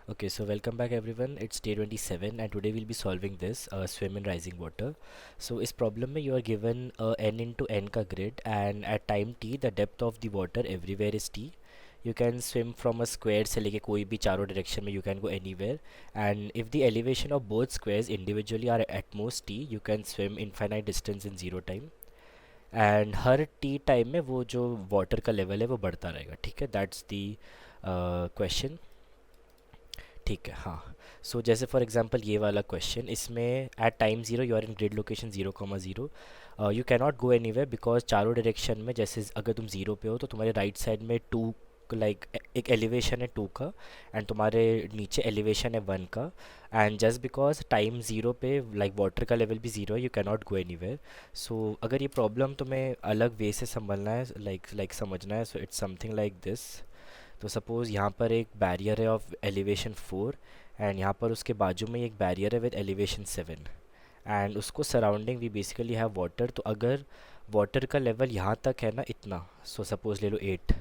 Okay, so welcome back everyone. It's day 27 and today we'll be solving this swim in rising water. So इस problem में you are given n into n का grid and at time t the depth of the water everywhere is t. You can swim from a square से लेके कोई भी चारों direction में you can go anywhere and if the elevation of both squares individually are at most t you can swim infinite distance in zero time. And her T time में वो जो water का लेवल है वो बढ़ता रहेगा. ठीक है, दैट्स दी क्वेश्चन. ठीक है, हाँ. सो जैसे फॉर एग्जांपल ये वाला क्वेश्चन, इसमें at time zero you are in grid location 0,0. You can not go anywhere because चारों डायरेक्शन में, जैसे अगर तुम ज़ीरो पे हो तो तुम्हारे राइट साइड में टू, लाइक एक एलिवेशन है टू का एंड तुम्हारे नीचे एलिवेशन है वन का. And just because time zero पे लाइक वाटर का लेवल भी ज़ीरो है, you can not go anywhere. So अगर ये प्रॉब्लम तुम्हें अलग वे से संभलना है, लाइक समझना है, so it's something like this. तो सपोज़ यहाँ पर एक बैरियर है ऑफ एलिवेशन 4 एंड यहाँ पर उसके बाजू में एक बैरियर है विद एलिवेशन 7 एंड उसको surrounding we basically have water. तो अगर वाटर का लेवल यहाँ तक है ना इतना, सो सपोज़ ले लो 8,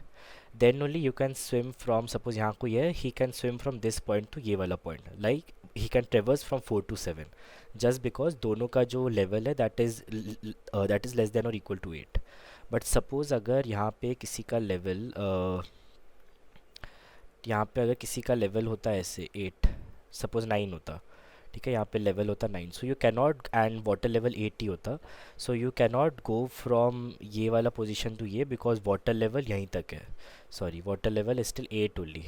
then only you can swim from, suppose यहाँ कोई है, he can swim from this point to ये वाला point, like he can traverse from 4 to 7 just because दोनों का जो लेवल है दैट इज़ लेस देन और इक्वल टू 8. बट सपोज़ अगर यहाँ पे किसी का लेवल यहाँ पे अगर किसी का लेवल होता है ऐसे 8, सपोज 9 होता, ठीक है, यहाँ पे लेवल होता 9, so you can not, and water level 80 होता, so you can not go from ये वाला पोजीशन टू ये बिकॉज वाटर लेवल यहीं तक है. Sorry, water level is still 8 only.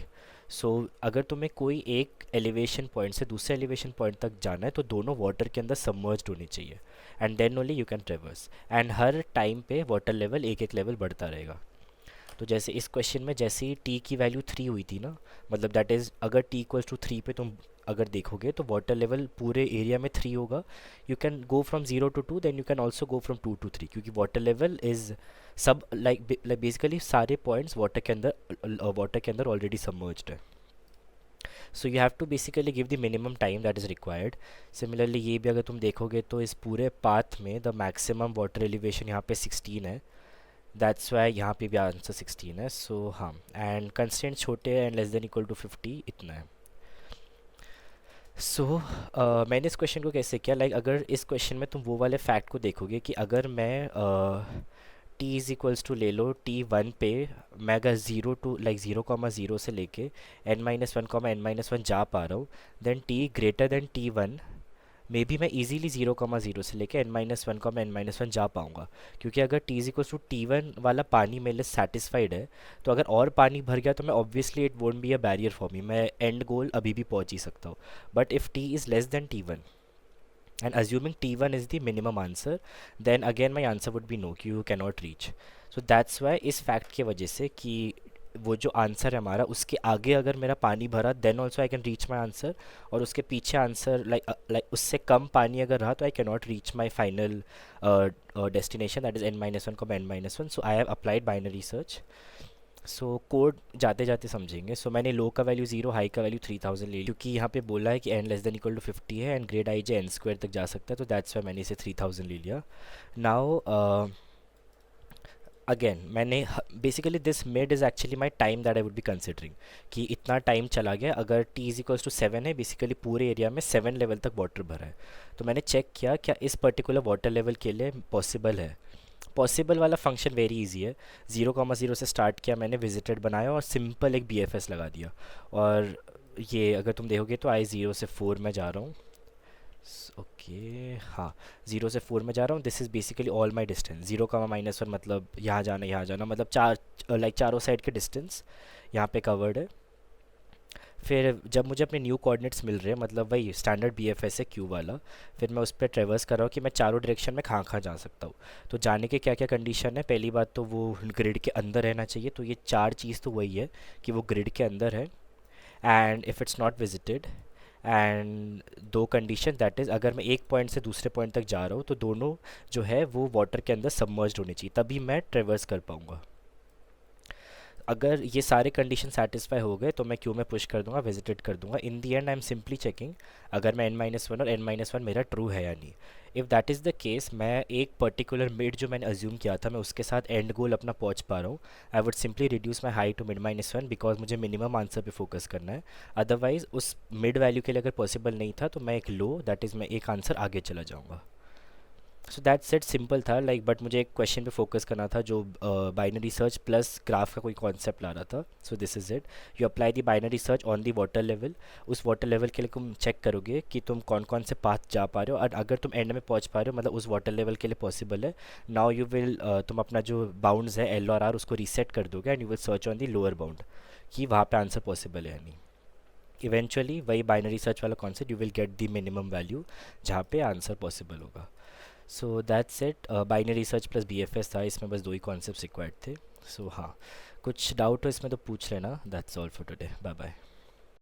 So अगर तुम्हें कोई एक एलिवेशन पॉइंट से दूसरे एलिवेशन पॉइंट तक जाना है तो दोनों वाटर के अंदर सबमर्ज्ड होने चाहिए and then only you can traverse. And हर टाइम पे वाटर लेवल एक एक लेवल बढ़ता रहेगा. तो जैसे इस क्वेश्चन में जैसे ही टी की वैल्यू 3 हुई थी ना, मतलब दैट इज़ अगर टी इक्वल्स टू 3 पे तुम अगर देखोगे तो वाटर लेवल पूरे एरिया में 3 होगा. You can go from 0 to 2, then you can also go from 2 to 3 क्योंकि वाटर लेवल इज़ सब लाइक बेसिकली सारे पॉइंट्स वाटर के अंदर ऑलरेडी सबमर्ज्ड है. So you have to basically give the minimum time that is required. Similarly ये भी अगर तुम देखोगे तो इस पूरे पाथ में द मैक्सिमम वाटर एलिवेशन यहाँ पे 16 है. दैट्स वाई यहाँ पे भी आंसर 16 है. सो हाँ, एंड कंस्टेंट छोटे हैं and less than equal to 50 इतना है. सो मैंने इस क्वेश्चन को कैसे किया, लाइक अगर इस क्वेश्चन में तुम वो वाले फैक्ट को देखोगे कि अगर मैं टी इज़ इक्वल्स टू ले लो T1 पे, मैं अगर ज़ीरो टू लाइक 0,0 से लेके n-1, जा पा रहा हूँ, then T greater than T1 maybe मैं इजीली 0,0 से लेके n-1, जा पाऊँगा. क्योंकि अगर T is equals to T1 वाला पानी मेरे लिए सेटिस्फाइड है, तो अगर और पानी भर गया तो मैं obviously it won't be a barrier for me, मैं एंड गोल अभी भी पहुंच ही सकता हूँ. But if T is less than T1 and assuming T1 is the minimum answer, then again my answer would be no कि you can not reach. So that's why इस fact की वजह से कि वो जो आंसर है हमारा उसके आगे अगर मेरा पानी भरा then also I can reach my answer, और उसके पीछे आंसर लाइक उससे कम पानी अगर रहा तो I can not reach my final destination that is n-1, so I have applied binary search. So code जाते जाते समझेंगे. सो मैंने लो का वैल्यू 0, हाई का वैल्यू 3000 ले लिया क्योंकि यहाँ पे बोला है कि n less than equal to 50 है and grade I J n square तक जा सकता है, तो दैट्स वाई मैंने इसे 3000 ले लिया. नाउ अगेन मैंने basically this mid is actually my time that I would be considering कि इतना टाइम चला गया. अगर टी इज इक्वल्स टू 7 है, बेसिकली पूरे एरिया में 7 लेवल तक वाटर भरा है, तो मैंने चेक किया क्या इस पर्टिकुलर वाटर लेवल के लिए पॉसिबल है. पॉसिबल वाला फंक्शन वेरी इजी है. 0,0 से स्टार्ट किया मैंने, विजिटेड बनाया और सिंपल एक BFS लगा दिया. और ये अगर तुम देखोगे तो आई 0 से 4 में जा रहा हूँ. ओके हाँ, 0 से 4 में जा रहा हूँ. This is basically all my distance. 0,-1 मतलब यहाँ जाना मतलब चारों साइड के डिस्टेंस यहाँ पे कवर्ड है. फिर जब मुझे अपने न्यू कोऑर्डिनेट्स मिल रहे हैं, मतलब वही स्टैंडर्ड BFS है क्यू वाला, फिर मैं उस पर ट्रेवर्स कर रहा हूँ कि मैं चारों डायरेक्शन में कहाँ कहाँ जा सकता हूँ. तो जाने के क्या क्या कंडीशन है, पहली बात तो वो ग्रिड के अंदर रहना चाहिए. तो ये चार चीज़ तो वही है कि वो ग्रिड के अंदर है, and if it's not visited, and दो कंडीशन दैट इज़ अगर मैं एक पॉइंट से दूसरे पॉइंट तक जा रहा हूँ तो दोनों जो है वो वाटर के अंदर सबमर्ज्ड होने चाहिए, तभी मैं ट्रेवर्स कर पाऊँगा. अगर ये सारे कंडीशन सेटिस्फाई हो गए तो मैं क्यू में पुश कर दूंगा, विजिटेड कर दूंगा। In the end I am simply checking अगर मैं n-1 और n-1 मेरा ट्रू है या नहीं। If that is the case, मैं एक पर्टिकुलर मिड जो मैंने अज्यूम किया था मैं उसके साथ एंड गोल अपना पहुंच पा रहा हूँ, I would simply reduce my high to मिड-1 बिकॉज मुझे मिनिमम आंसर पे फोकस करना है। अदरवाइज उस मिड वैल्यू के लिए अगर पॉसिबल नहीं था तो मैं एक लो, दैट इज़ मैं एक आंसर आगे चला जाऊँगा। सो दैट सेट सिंपल था लाइक, बट मुझे एक क्वेश्चन पे फोकस करना था जो बाइनरी सर्च प्लस ग्राफ का कोई कॉन्सेप्ट ला रहा था। So this is it, you apply the binary search on the water level. उस वाटर लेवल के लिए तुम चेक करोगे कि तुम कौन कौन से पाथ जा पा रहे हो, और अगर तुम एंड में पहुंच पा रहे हो मतलब उस वाटर लेवल के लिए पॉसिबल है, नाउ यू विल तुम अपना जो बाउंड्स है एल और आर उसको रीसेट कर दोगे and you will search on the lower bound कि वहाँ पे आंसर पॉसिबल है या नहीं। इवेंचुअली वही बाइनरी सर्च वाला concept, you will get the minimum value जहाँ पे आंसर पॉसिबल होगा। So that's it, binary search plus BFS था, इसमें बस दो ही कॉन्सेप्ट्स रिक्वायर्ड थे। सो हाँ, कुछ डाउट हो इसमें तो पूछ लेना। That's all for today, bye bye.